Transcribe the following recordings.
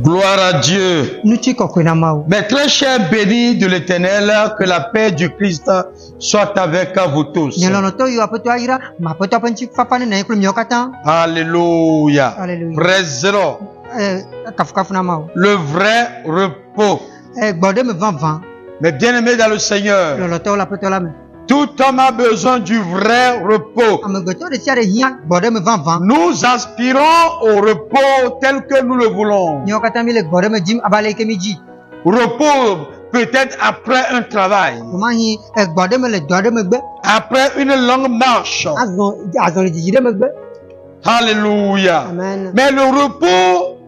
Gloire à Dieu. Mes très chers bénis de l'Éternel, que la paix du Christ soit avec vous tous. Alléluia. Alléluia. Vrai zéro. Le vrai repos. Mes bien-aimés dans le Seigneur, tout homme a besoin du vrai repos. Nous aspirons au repos tel que nous le voulons. Repos peut-être après un travail, après une longue marche. Alléluia. Amen. Mais le repos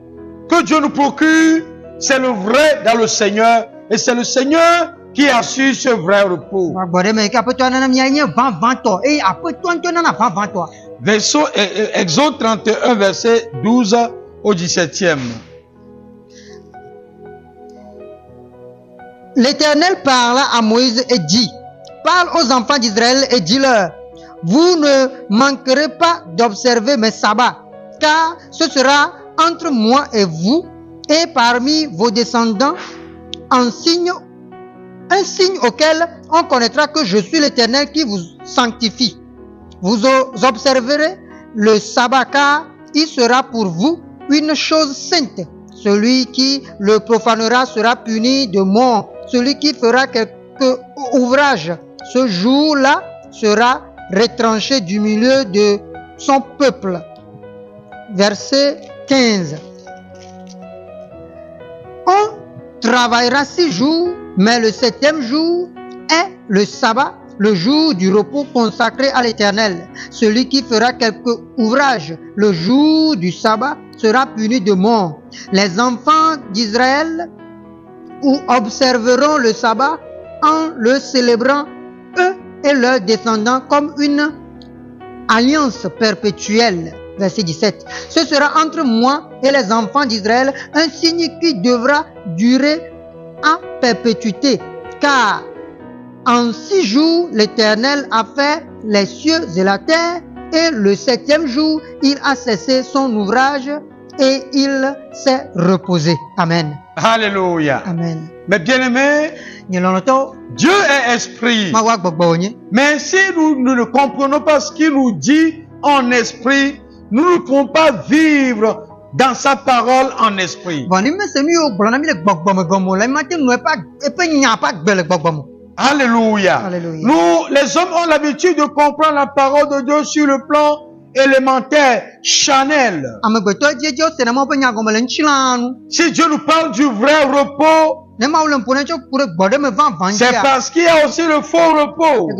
que Dieu nous procure, c'est le vrai dans le Seigneur. Et c'est le Seigneur qui assure ce vrai repos. Exode 31, verset 12 au 17e. L'Éternel parla à Moïse et dit: parle aux enfants d'Israël et dis-leur: vous ne manquerez pas d'observer mes sabbats, car ce sera entre moi et vous et parmi vos descendants un signe auquel on connaîtra que je suis l'Éternel qui vous sanctifie. Vous observerez le sabbat, car il sera pour vous une chose sainte. Celui qui le profanera sera puni de mort. Celui qui fera quelque ouvrage ce jour-là sera retranché du milieu de son peuple. Verset 15. On travaillera 6 jours, mais le 7e jour est le sabbat, le jour du repos consacré à l'Éternel. Celui qui fera quelque ouvrage le jour du sabbat sera puni de mort. Les enfants d'Israël observeront le sabbat en le célébrant, eux et leurs descendants, comme une alliance perpétuelle. Verset 17. Ce sera entre moi et les enfants d'Israël un signe qui devra durer à perpétuité, car en 6 jours l'Éternel a fait les cieux et la terre, et le 7e jour il a cessé son ouvrage et il s'est reposé. Amen. Alléluia. Amen. Mais bien-aimés, Dieu est esprit. Mais si nous ne comprenons pas ce qu'il nous dit en esprit, nous ne pouvons pas vivre dans sa parole en esprit. Alléluia. Alléluia. Nous, les hommes, ont l'habitude de comprendre la parole de Dieu sur le plan élémentaire, charnel. Si Dieu nous parle du vrai repos, c'est parce qu'il y a aussi le faux repos. Et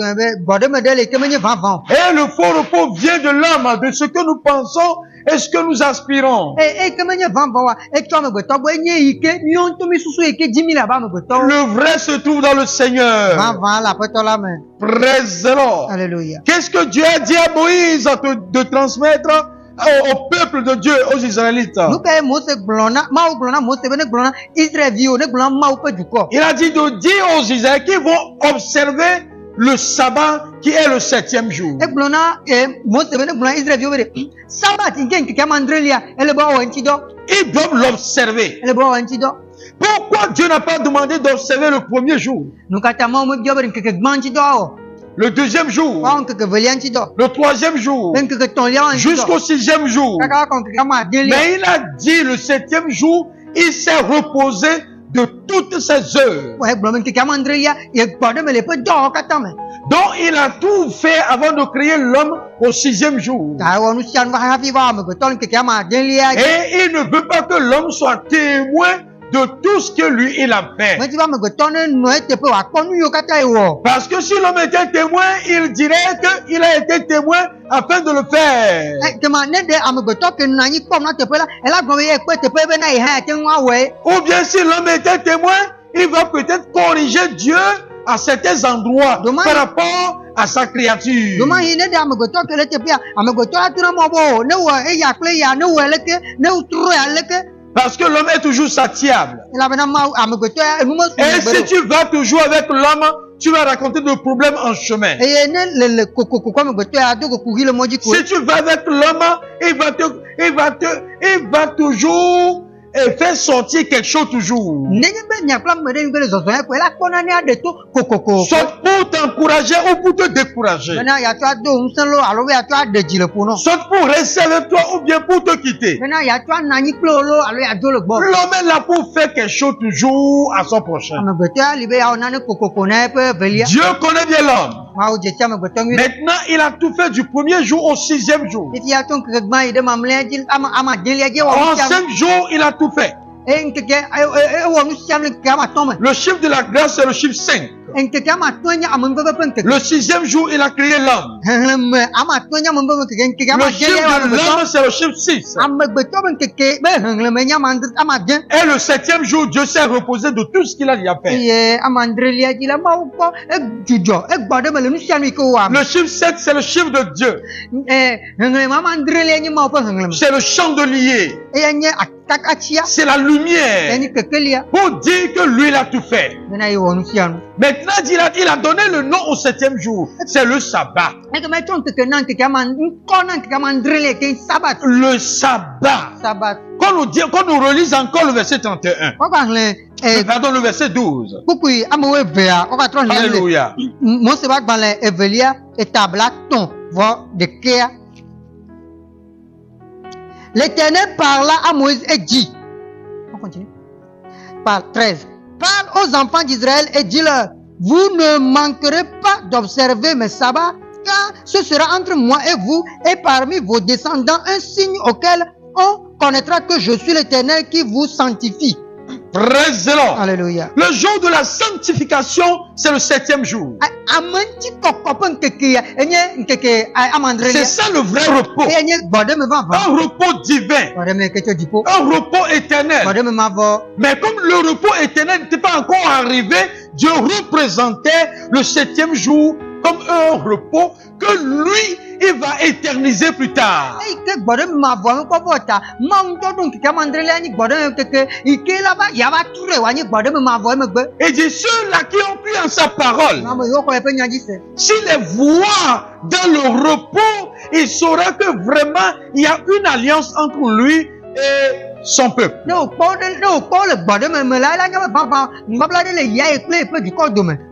le faux repos vient de l'âme, de ce que nous pensons et ce que nous aspirons. Le vrai se trouve dans le Seigneur. Praise the Lord. Alléluia. Qu'est-ce que Dieu a dit à Moïse de transmettre au peuple de Dieu, aux Israélites? Il a dit de dire aux Israélites qu'ils vont observer le sabbat qui est le 7e jour. Ils doivent l'observer. Pourquoi Dieu n'a pas demandé d'observer le premier jour, le 2e jour, le 3e jour, jusqu'au 6e jour? Mais il a dit le 7e jour, il s'est reposé de toutes ses œuvres. Donc il a tout fait avant de créer l'homme au 6e jour. Et il ne veut pas que l'homme soit témoin de tout ce que lui il a fait. Parce que si l'homme était témoin, il dirait qu'il a été témoin afin de le faire. Ou bien si l'homme était témoin, il va peut-être corriger Dieu à certains endroits par rapport à sa créature. Parce que l'homme est toujours satiable. Et si tu vas toujours avec l'homme, tu vas raconter des problèmes en chemin. Si tu vas avec l'homme, il va toujours fait sortir quelque chose toujours. Soit pour t'encourager ou pour te décourager. Soit pour rester avec toi ou bien pour te quitter. L'homme est là pour faire quelque chose toujours à son prochain. Dieu connaît bien l'homme. Maintenant, il a tout fait du premier jour au 6e jour. En 5 jours, il a tout fait. Le chiffre de la grâce, c'est le chiffre 5. Le 6e jour, il a créé l'homme. Le chiffre de l'homme, c'est le chiffre 6. Et le 7e jour, Dieu s'est reposé de tout ce qu'il a déjà fait. Le chiffre 7, c'est le chiffre de Dieu. C'est le chandelier. C'est la lumière. Pour dire que lui, il a tout fait. Maintenant, il a donné le nom au 7e jour. C'est le sabbat. Le sabbat. Quand nous relise encore le verset 31. Pardon, le verset 12. Alléluia. L'Éternel parla à Moïse et dit, on continue, par 13, parle aux enfants d'Israël et dis-leur, vous ne manquerez pas d'observer mes sabbats, car ce sera entre moi et vous et parmi vos descendants un signe auquel on connaîtra que je suis l'Éternel qui vous sanctifie. Présent. Alléluia. Le jour de la sanctification, c'est le 7e jour. C'est ça le vrai repos. Un repos divin. Un repos éternel. Mais comme le repos éternel n'était pas encore arrivé, Dieu représentait le 7e jour comme un repos que lui, il va éterniser plus tard. Et dit ceux-là qui ont cru en sa parole, s'il les voit dans le repos, il saura que vraiment il y a une alliance entre lui et son peuple.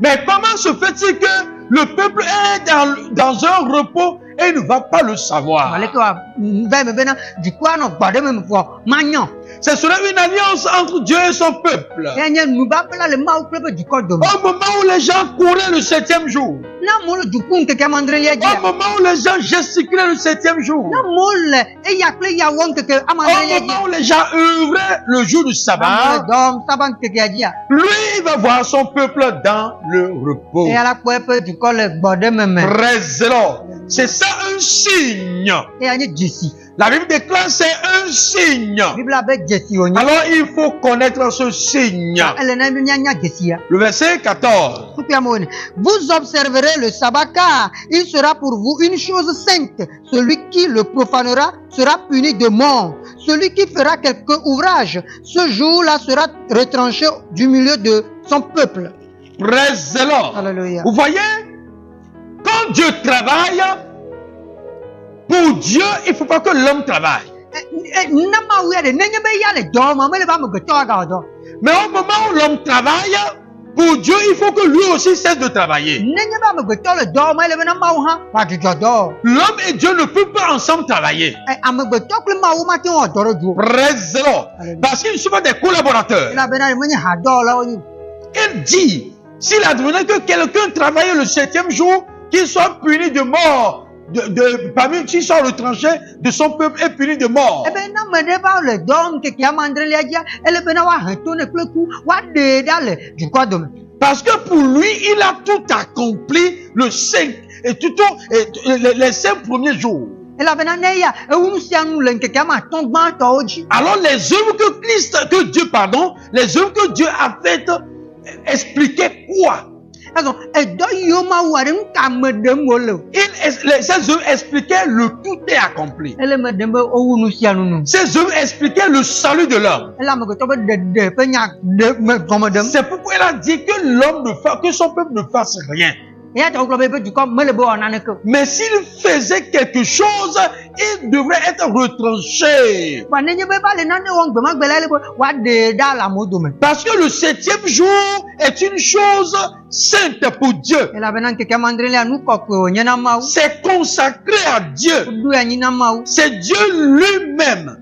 Mais comment se fait-il que le peuple est dans un repos et il ne va pas le savoir? Ce sera une alliance entre Dieu et son peuple. Au moment où les gens couraient le 7e jour. Au moment où les gens gesticulaient le 7e jour. Au moment où les gens œuvraient le jour du sabbat. Lui, il va voir son peuple dans le repos. C'est ça un signe. La Bible déclare c'est un signe. Alors il faut connaître ce signe. Le verset 14. Vous observerez le sabbat car il sera pour vous une chose sainte. Celui qui le profanera sera puni de mort. Celui qui fera quelque ouvrage, ce jour-là sera retranché du milieu de son peuple. Alléluia. Vous voyez, quand Dieu travaille, pour Dieu, il ne faut pas que l'homme travaille. Mais au moment où l'homme travaille, pour Dieu, il faut que lui aussi cesse de travailler. L'homme et Dieu ne peuvent pas ensemble travailler. Parce qu'ils ne sont pas des collaborateurs. Il dit, s'il advenait que quelqu'un travaille le 7e jour, qu'il soit puni de mort. Parmi qui soit retranché de son peuple est puni de mort. Parce que pour lui, il a tout accompli les 5 premiers jours. Alors les œuvres les œuvres que Dieu a faites expliquaient quoi? Ces œuvres expliquaient le tout est accompli. Ces œuvres expliquaient le salut de l'homme. C'est pourquoi il a dit que son peuple ne fasse rien. Mais s'il faisait quelque chose, il devrait être retranché. Parce que le 7e jour est une chose sainte pour Dieu. C'est consacré à Dieu. C'est Dieu lui-même.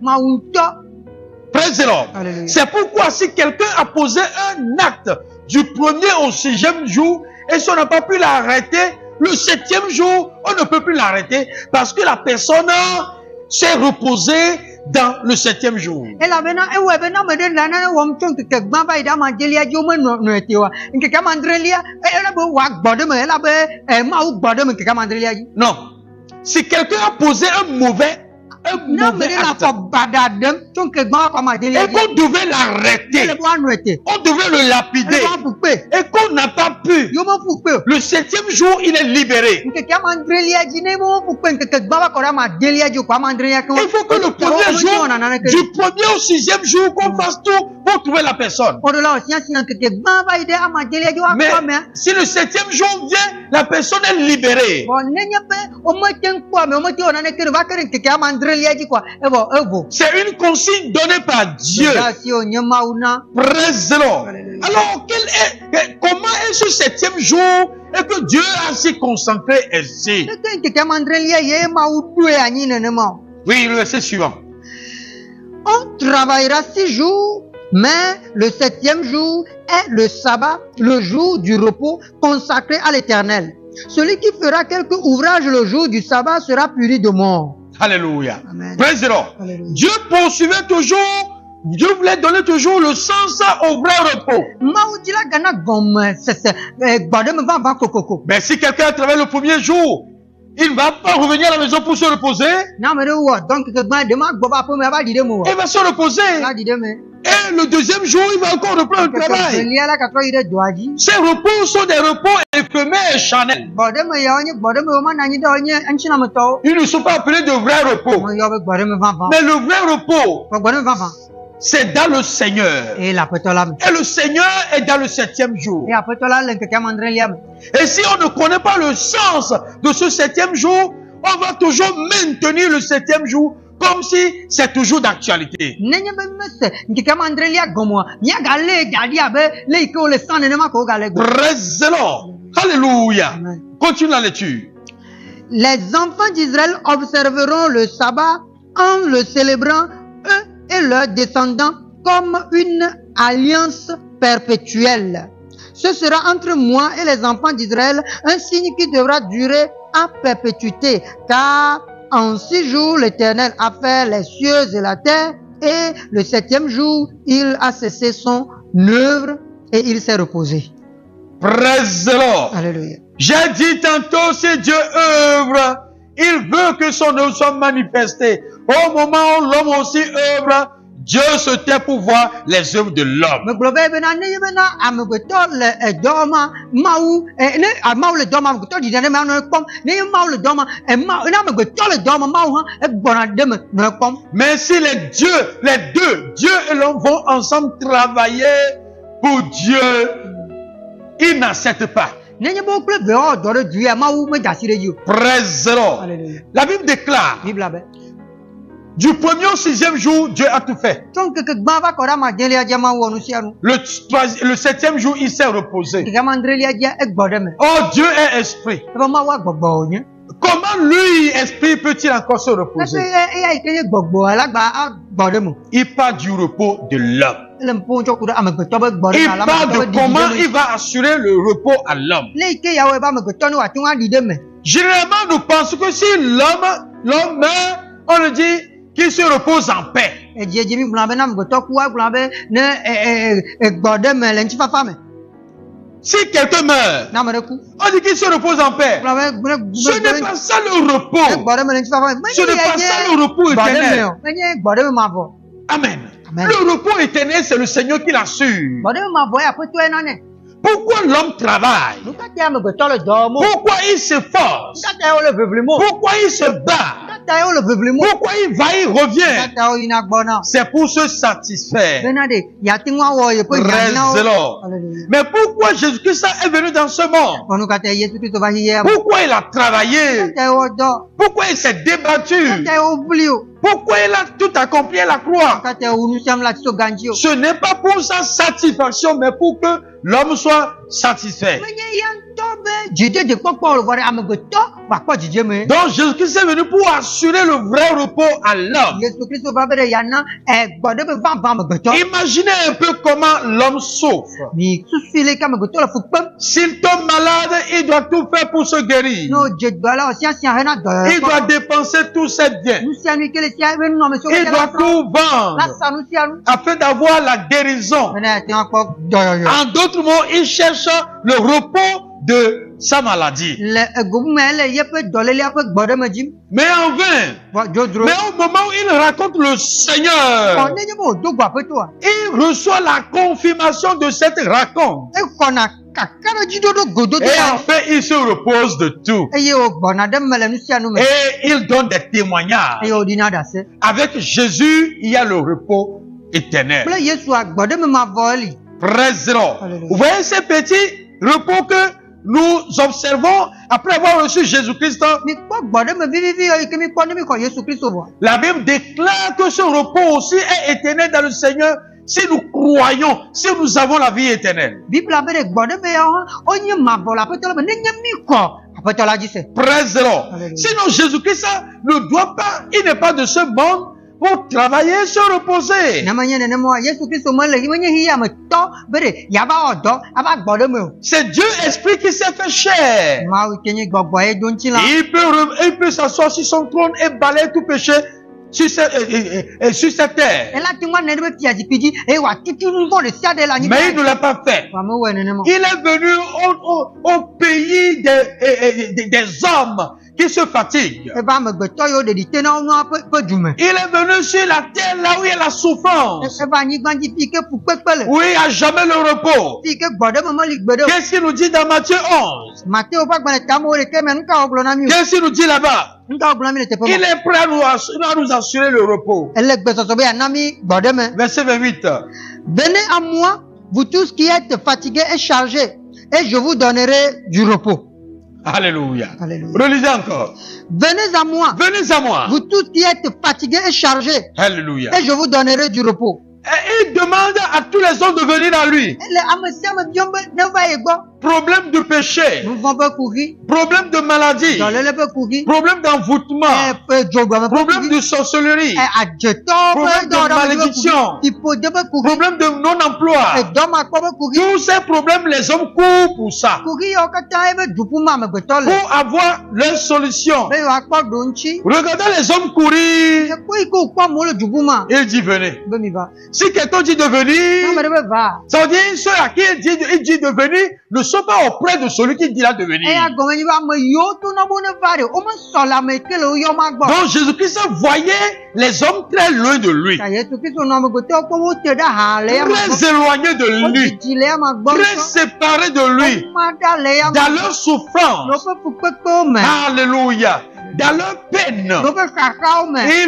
Praise the Lord. C'est pourquoi si quelqu'un a posé un acte du 1er au 6e jour, et si on n'a pas pu l'arrêter, le 7e jour, on ne peut plus l'arrêter parce que la personne s'est reposée dans le 7e jour. Non. Si quelqu'un a posé un mauvais acte, et qu'on devait l'arrêter, on devait le lapider, et qu'on n'a pas pu, le 7e jour, il est libéré. Il faut que le 1er jour, du 1er au 6e jour, qu'on fasse tout pour trouver la personne. Mais si le 7e jour vient, la personne est libérée. C'est une consigne donnée par Dieu. Praise the Lord. Alors, comment est ce 7e jour et que Dieu a si concentré ainsi? Oui, le verset suivant. On travaillera 6 jours, mais le 7e jour est le sabbat, le jour du repos consacré à l'Éternel. Celui qui fera quelque ouvrage le jour du sabbat sera puni de mort. Alléluia. Amen. Praise the Lord. Alléluia. Dieu poursuivait toujours, Dieu voulait donner toujours le sens au vrai repos. Mais si quelqu'un a travaillé le 1er jour, il ne va pas revenir à la maison pour se reposer. Il va se reposer. Et le 2e jour, il va encore reprendre le travail. Ces repos sont des repos éphémères et charnels. Ils ne sont pas appelés de vrais repos. Mais le vrai repos, c'est dans le Seigneur. Et le Seigneur est dans le 7e jour. Et si on ne connaît pas le sens de ce 7e jour, on va toujours maintenir le 7e jour comme si c'est toujours d'actualité. Praise the Lord. Alléluia. Continue la lecture. Les enfants d'Israël observeront le sabbat en le célébrant, eux et leurs descendants, comme une alliance perpétuelle. Ce sera entre moi et les enfants d'Israël un signe qui devra durer à perpétuité, car en 6 jours, l'Éternel a fait les cieux et la terre, et le 7e jour, il a cessé son œuvre et il s'est reposé. Praise the Lord. Alléluia. J'ai dit tantôt, si Dieu œuvre, il veut que son œuvre soit manifestée. Au moment où l'homme aussi œuvre, Dieu se tait pour voir les œuvres de l'homme. Mais si les deux, Dieu et l'homme vont ensemble travailler pour Dieu, il n'accepte pas. Praise the Lord. La Bible déclare, du 1er au 6e jour, Dieu a tout fait. Le 7e jour, il s'est reposé. Oh, Dieu est esprit. Comment lui, esprit, peut-il encore se reposer? Il parle du repos de l'homme. Il parle de comment il va assurer le repos à l'homme. Généralement, nous pensons que si l'homme meurt, on le dit qu'il se repose en paix. Si quelqu'un meurt, on dit qu'il se repose en paix. Ce n'est pas ça le repos. Ce n'est pas ça le repos éternel. Amen. Le repos éternel, c'est le Seigneur qui l'assure. Pourquoi l'homme travaille? Pourquoi il s'efforce? Pourquoi il se bat? Pourquoi il va, il revient? C'est pour se satisfaire. Praise the Lord. Mais pourquoi Jésus-Christ est venu dans ce monde? Pourquoi il a travaillé? Pourquoi il s'est débattu? Pourquoi il a tout accompli à la croix? Ce n'est pas pour sa satisfaction, mais pour que l'homme soit satisfait. Donc Jésus-Christ est venu pour assurer le vrai repos à l'homme. Imaginez un peu comment l'homme souffre. S'il tombe malade, il doit tout faire pour se guérir. Il doit dépenser tous ses biens. Il doit tout vendre afin d'avoir la guérison. En d'autres mots, il cherche le repos de sa maladie. Mais en vain. Mais au moment où il raconte le Seigneur, il reçoit la confirmation de cette raconte. Et en fait, il se repose de tout. Et il donne des témoignages. Avec Jésus, il y a le repos éternel. Praise the Lord. Vous voyez ces petits repos que nous observons après avoir reçu Jésus-Christ. La Bible déclare que ce repos aussi est éternel dans le Seigneur si nous croyons, si nous avons la vie éternelle. Praise the Lord. Sinon Jésus-Christ ne doit pas, il n'est pas de ce monde pour travailler, se reposer. C'est Dieu Esprit qui s'est fait chair. Il peut s'asseoir sur son trône et balayer tout péché sur cette terre. Mais il ne l'a pas fait. Il est venu au pays des hommes qui se fatiguent. Il est venu sur la terre là où il y a la souffrance. Où il n'y a jamais le repos. Qu'est-ce qu'il nous dit dans Matthieu 11? Qu'est-ce qu'il nous dit là-bas? Il est prêt à nous assurer le repos. Verset 28. Venez à moi, vous tous qui êtes fatigués et chargés, et je vous donnerai du repos. Alléluia. Relisez encore. Venez à moi. Venez à moi. Vous tous qui êtes fatigués et chargés. Alléluia. Et je vous donnerai du repos. Et il demande à tous les hommes de venir à lui. Problème de péché. Problème de maladie. Problème d'envoûtement. Problème de sorcellerie. Problème de malédiction. Problème de non-emploi. Tous ces problèmes, les hommes courent pour ça. Pour avoir leur solution. Regardez les hommes courir. Il dit venez. Si quelqu'un dit de venir, ça veut dire ceux à qui il dit de venir ne sont pas auprès de celui qui dit là de venir. Donc Jésus-Christ voyait les hommes très loin de lui, très éloignés de lui, très séparés de lui, dans leur souffrance. Alléluia. Dans leur peine, il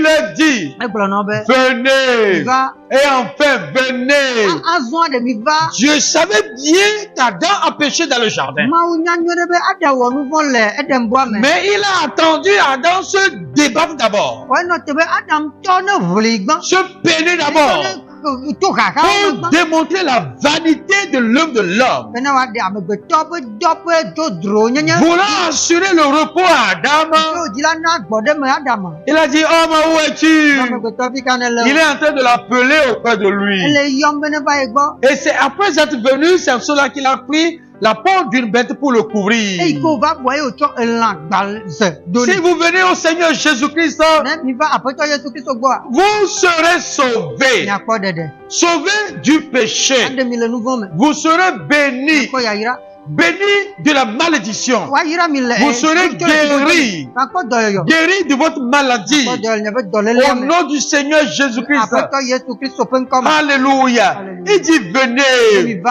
a dit venez, et enfin venez. Je savais bien qu'Adam a péché dans le jardin, mais il a attendu Adam se débattre d'abord, se peiner d'abord, pour démontrer la vanité de l'œuvre de l'homme. Voulant assurer le repos à Adam, il a dit, homme, où es-tu? Il est en train de l'appeler auprès de lui. Et c'est après être venu, c'est cela qu'il a pris la peau d'une bête pour le couvrir. Si vous venez au Seigneur Jésus-Christ, vous serez sauvés. Sauvés du péché. Vous serez bénis. Bénis de la malédiction. Vous serez guéris. Guéris de votre maladie. Au nom du Seigneur Jésus-Christ. Alléluia. Il dit venez.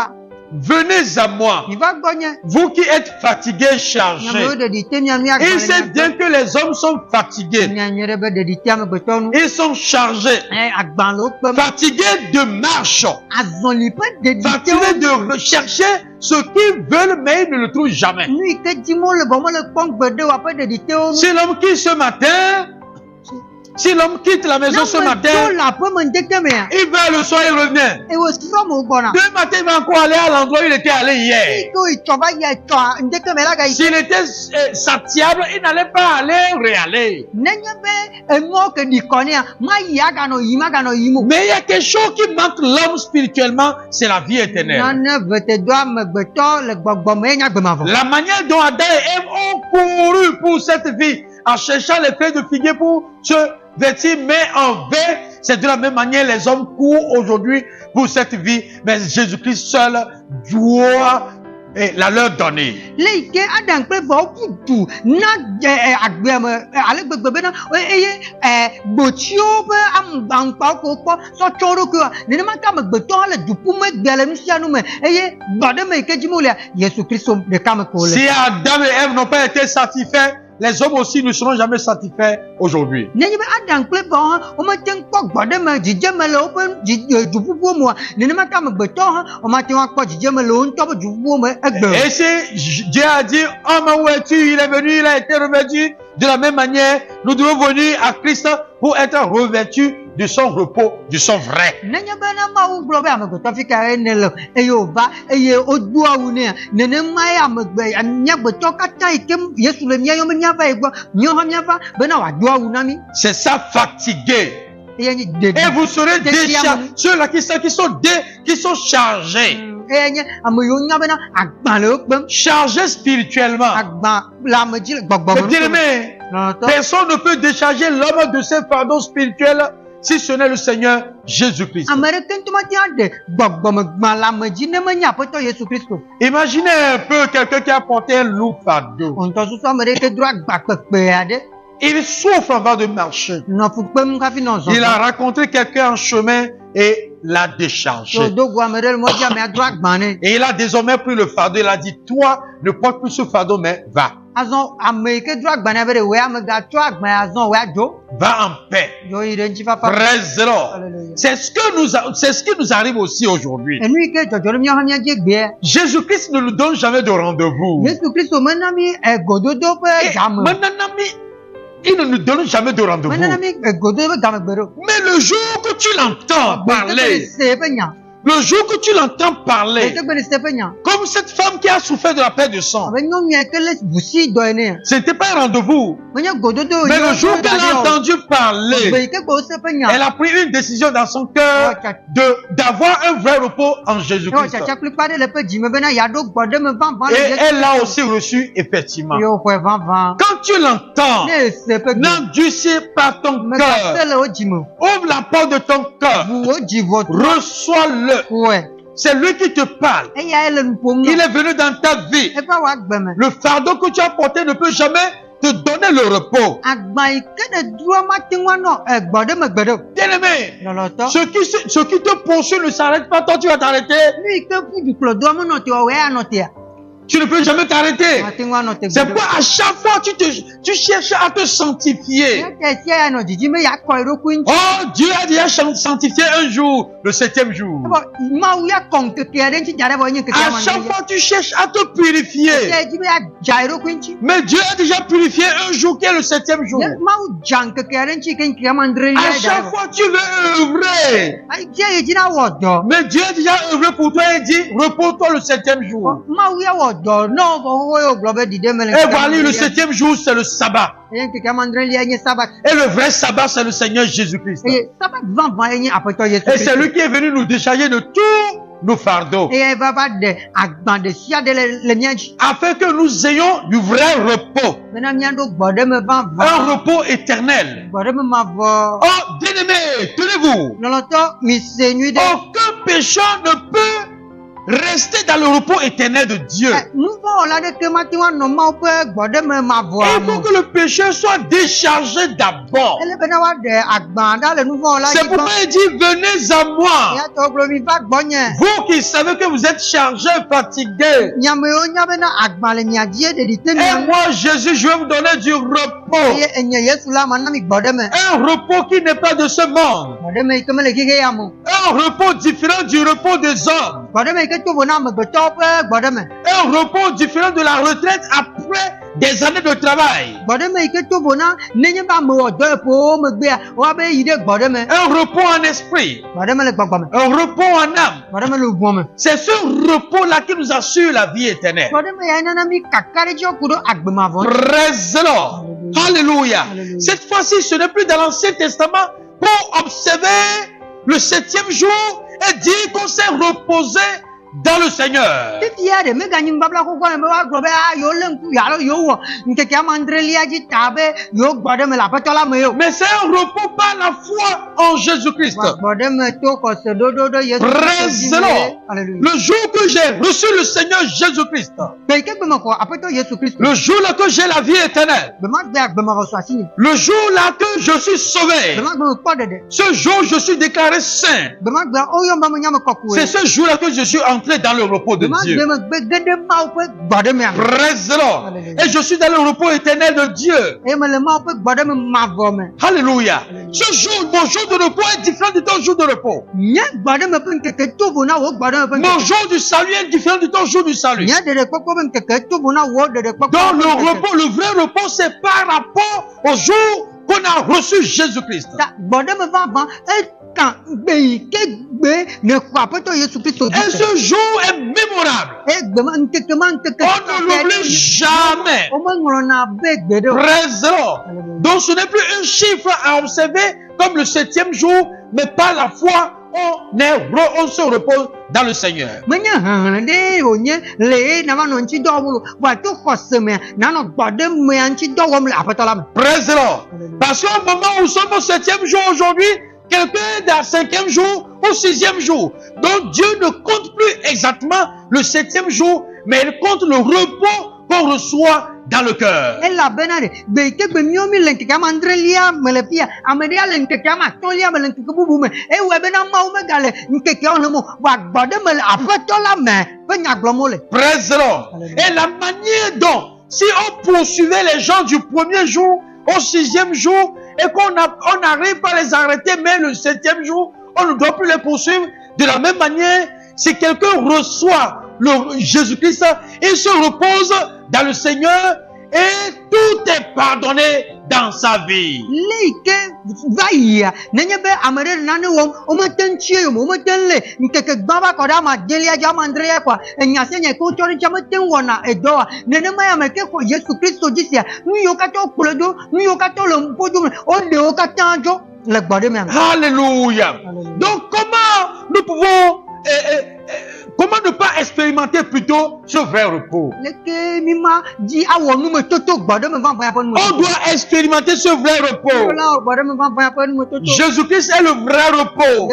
venez à moi, vous qui êtes fatigués, chargés. Il sait bien que les hommes sont fatigués. Ils sont chargés, fatigués de marche, fatigués de rechercher ce qu'ils veulent, mais ils ne le trouvent jamais. C'est l'homme qui ce matin, si l'homme quitte la maison ce matin, il va le soir, il revient. Demain matin, il va encore aller à l'endroit où il était allé hier. S'il était satiable, il n'allait pas aller réaller. Mais il y a quelque chose qui manque l'homme spirituellement, c'est la vie éternelle. La manière dont Adam et Ève ont couru pour cette vie, en cherchant les feuilles de figuier pour se vêtir, mais en vain, c'est de la même manière les hommes courent aujourd'hui pour cette vie, mais Jésus-Christ seul doit la leur donner. Si Adam et Ève n'ont pas été satisfaits, les hommes aussi ne seront jamais satisfaits aujourd'hui. Et si Dieu a dit, homme où es-tu? Il est venu, il a été revêtu. De la même manière, nous devons venir à Christ pour être revêtus de son repos, de son vrai. C'est ça, fatigué. Et vous serez déchargés. Ceux-là qui sont chargés. Chargés spirituellement. Mais bien aimé, personne ne peut décharger l'homme de ses fardeaux spirituels si ce n'est le Seigneur Jésus-Christ. Imaginez un peu quelqu'un qui a porté un lourd fardeau. Il souffre avant de marcher. Il a rencontré quelqu'un en chemin et l'a déchargé. Et il a désormais pris le fardeau. Il a dit, toi, ne porte plus ce fardeau, mais va. Va en paix. Praise the Lord. C'est ce qui nous arrive aussi aujourd'hui. Jésus-Christ ne nous donne jamais de rendez-vous. Il ne nous donne jamais de rendez-vous. Mais le jour que tu l'entends parler, le jour que tu l'entends parler, comme cette femme qui a souffert de la perte de sang, ce n'était pas un rendez-vous. Mais le jour qu'elle a entendu parler, elle a pris une décision dans son cœur d'avoir un vrai repos en Jésus-Christ. Et elle l'a aussi reçu effectivement. Quand tu l'entends, n'endurcis pas ton cœur. Ouvre la porte de ton cœur. Reçois-le. C'est lui qui te parle. Il est venu dans ta vie. Le fardeau que tu as porté ne peut jamais te donner le repos. Bien-aimé, ce qui te poursuit ne s'arrête pas, toi tu vas t'arrêter. Tu ne peux jamais t'arrêter. C'est pourquoi à chaque fois tu cherches à te sanctifier. Oh, Dieu a déjà sanctifié un jour, le 7e jour. À chaque fois tu cherches à te purifier. Mais Dieu a déjà purifié un jour qui est le 7e jour. À chaque fois tu veux œuvrer. Mais Dieu a déjà œuvré pour toi et dit, repose-toi le 7e jour. Et voilà, le 7e jour, c'est le sabbat. Et le vrai sabbat, c'est le Seigneur Jésus-Christ. Et c'est lui qui est venu nous décharger de tous nos fardeaux. Afin que nous ayons du vrai repos. Un repos éternel. Oh, bien-aimé, tenez-vous. Aucun pécheur ne peut rester dans le repos éternel de Dieu. Il Il faut que le péché soit déchargé d'abord. C'est pourquoi il dit, venez à moi. Vous qui savez que vous êtes chargés, fatigués. Et moi, Jésus, je vais vous donner du repos. Un repos qui n'est pas de ce monde. Un repos différent du repos des hommes. Un repos différent de la retraite après des années de travail. Un repos en esprit. Un repos en âme. C'est ce repos-là qui nous assure la vie éternelle. Praise the Lord. Alléluia. Cette fois-ci, ce n'est plus dans l'Ancien Testament pour observer le 7e jour et dire qu'on s'est reposé dans le Seigneur. Mais c'est un repos par la foi en Jésus-Christ. Praise the Lord. Le jour que j'ai reçu le Seigneur Jésus-Christ, le jour là que j'ai la vie éternelle, le jour là que je suis sauvé, ce jour je suis déclaré saint, c'est ce jour là que je suis entré dans le repos de Dieu. Praise the Lord. Et je suis dans le repos éternel de Dieu. Alléluia. Ce jour, mon jour de repos est différent de ton jour de repos. Mon jour du salut est différent de ton jour du salut. Donc le repos, le vrai repos, c'est par rapport au jour qu'on a reçu Jésus-Christ. Et ce jour est mémorable. On ne l'oublie jamais. Praise the Lord. Donc ce n'est plus un chiffre à observer comme le 7e jour, mais par la foi, on se repose dans le Seigneur. Praise the Lord. Parce qu'au moment où nous sommes au 7e jour aujourd'hui, quelqu'un est dans le 5e jour ou 6e jour. Donc Dieu ne compte plus exactement le 7e jour, mais il compte le repos qu'on reçoit dans le cœur. Praise the Lord. Et la manière dont, si on poursuivait les gens du 1er jour au 6e jour, et qu'on n'arrive pas à les arrêter, mais le 7e jour, on ne doit plus les poursuivre. De la même manière, si quelqu'un reçoit Jésus-Christ, il se repose dans le Seigneur et tout est pardonné dans sa vie. Alléluia. Donc comment ne pas expérimenter plutôt ce vrai repos? On doit expérimenter ce vrai repos. Jésus-Christ est le vrai repos.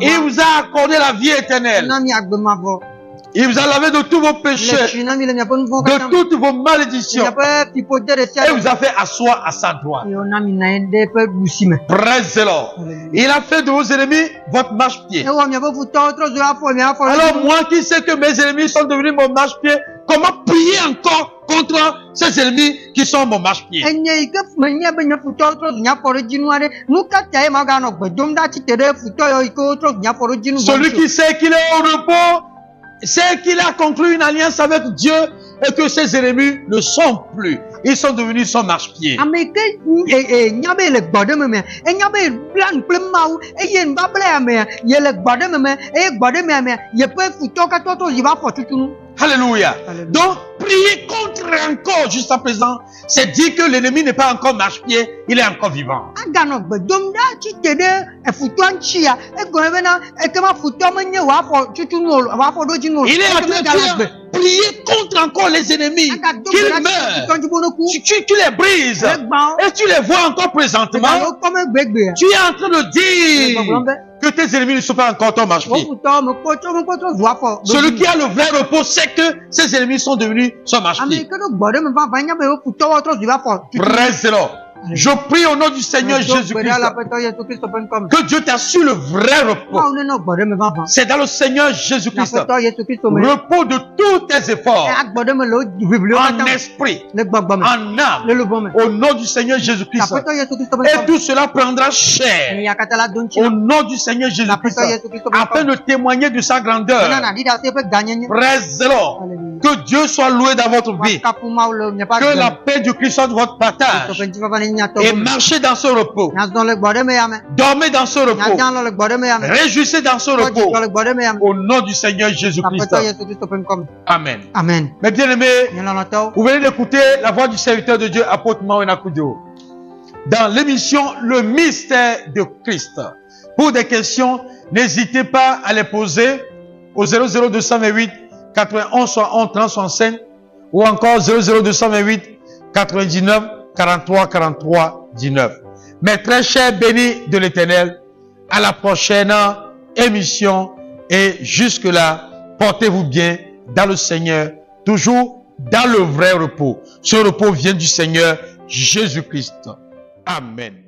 Il vous a accordé la vie éternelle. Il vous a lavé de tous vos péchés, de toutes vos malédictions, et vous a fait asseoir à sa droite. Praise the Lord. Il a fait de vos ennemis votre marche-pied. Alors moi qui sais que mes ennemis sont devenus mon marche-pied, comment prier encore contre ces ennemis qui sont mon marche-pied? Celui qui sait qu'il est au repos, c'est qu'il a conclu une alliance avec Dieu et que ses ennemis ne sont plus. Ils sont devenus son marche-pied. Alléluia. Donc, prier contre encore jusqu'à présent, c'est dire que l'ennemi n'est pas encore marche-pied, il est encore vivant. Il est en train de prier contre encore les ennemis, qu'ils meurent. Tu les brises et tu les vois encore présentement. Tu es en train de dire que tes ennemis ne sont pas encore ton marche-pied. Celui qui a le vrai repos sait que ses ennemis sont devenus son marche-pied. Praise the Lord. Je prie au nom du Seigneur Jésus-Christ que Dieu t'assure le vrai repos. C'est dans le Seigneur Jésus-Christ. Repos de tous tes efforts. En esprit, en âme. Au nom du Seigneur Jésus-Christ. Et tout cela prendra chair. Au nom du Seigneur Jésus-Christ. Afin de témoigner de sa grandeur. Praise the Lord. Que Dieu soit loué dans votre vie. Que la paix du Christ soit votre partage. Et marchez dans ce repos. Dormez dans ce repos. Réjouissez dans ce repos. Au nom du Seigneur Jésus-Christ. Amen. Amen. Mes bien-aimés, vous venez d'écouter la voix du serviteur de Dieu, apôtre Maoué Nakudio, dans l'émission Le Mystère de Christ. Pour des questions, n'hésitez pas à les poser au 00228 91 71 30 65 ou encore 00228 99 43 43 19. Mes très chers bénis de l'Éternel, à la prochaine émission et jusque-là, portez-vous bien dans le Seigneur, toujours dans le vrai repos. Ce repos vient du Seigneur Jésus-Christ. Amen.